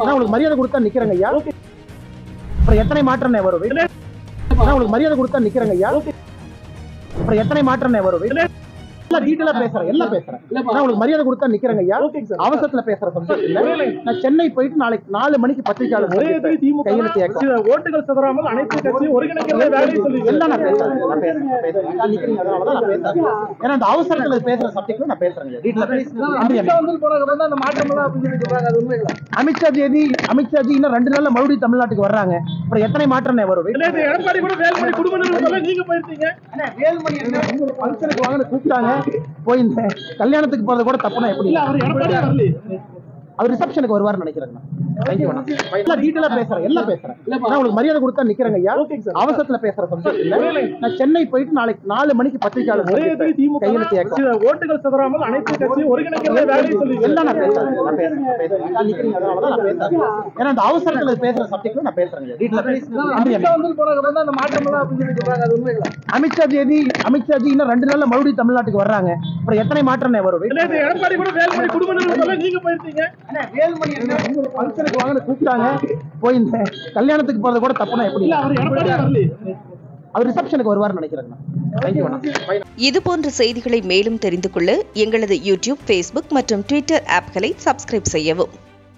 உங்களுக்கு மரியாதை கொடுத்தா நிக்கிறேங்க ஐயா. அப்புறம் எத்தனை மாற்றம் வரும்? உங்களுக்கு மரியாதை கொடுத்தா நிக்கிறேங்க ஐயா. அப்புறம் எத்தனை மாற்றம் வரும்? டீட்டெயிலா பேசுறேன், எல்லாம் பேசுறேன். உங்களுக்கு மரியாதை கொடுத்தா நிக்கிறேங்க ஐயா. அவசரத்துல பேசுற சப்ஜெக்ட் இல்ல. நான் சென்னை போயிட்டு நாளைக்கு 4 மணிக்கு பத்திரிகையாளர் கையெழுத்து ஓட்டுகள் சிதறாமல் அனைத்து கட்சியும் ஒருங்கிணைக்கிற வேலையை சொல்லி எல்லாம் நான் பேசுறேன். ஏன்னா அந்த அவசரத்துல பேசுற சப்ஜெக்ட்ல நான் பேசுறேன். அமித்ஷாஜி இன்னும் 2 நாள்ல மறுபடியும் தமிழ்நாட்டுக்கு வர்றாங்க. அப்புறம் எத்தனை மாற்றம் வரும்? எடப்பாடி கூட வேலுமணி குடும்ப நிறுவனம் நீங்க போயிருக்கீங்க. வேலுமணி ஃபங்க்ஷனுக்கு வாங்க கூப்பிட்டாங்க, போய் கல்யாணத்துக்கு போறது கூட தப்புனா எப்படி? அவர் ரிசப்ஷனுக்கு வருவார் நினைக்கிறேன். டீட்டெயிலா பேசுறேன், எல்லாம் பேசுறேன். உங்களுக்கு மரியாதை கொடுத்தா நிக்கிறேங்க ஐயா. அவசரத்துல பேசுற சப்ஜெக்ட் இல்ல. நான் சென்னை போயிட்டு நாளைக்கு 4 மணிக்கு பத்திரிகையாளர் கையெழுத்து ஓட்டுகள் சிதறாமல் அனைத்து கட்சியும் ஒருங்கிணைக்கிற வேலையை சொல்லி எல்லாம் நான் பேசுறேன். ஏன்னா அந்த அவசரத்துல பேசுற சப்ஜெக்ட்ல நான் பேசுறேன். அமித்ஷாஜி இன்னும் 2 நாள்ல மறுபடியும் தமிழ்நாட்டுக்கு வர்றாங்க. அப்புறம் எத்தனை மாற்றம் வரும்? எடப்பாடி கூட வேலுமணி குடும்ப நிறுவனம் நீங்க போயிருக்கீங்க. வேலுமணி ஃபங்க்ஷனுக்கு வாங்க கூப்பிட்டாங்க, போய் கல்யாணத்துக்கு போறது கூட தப்புனா எப்படி? அவர் ரிசப்ஷனுக்கு வருவார் நினைக்கிறேன். இது போன்ற செய்திகளை மேலும் தெரிந்து கொள்ள எங்களது யூடியூப், Facebook மற்றும் Twitter ஆப்களை சப்ஸ்கிரைப் செய்யவும்.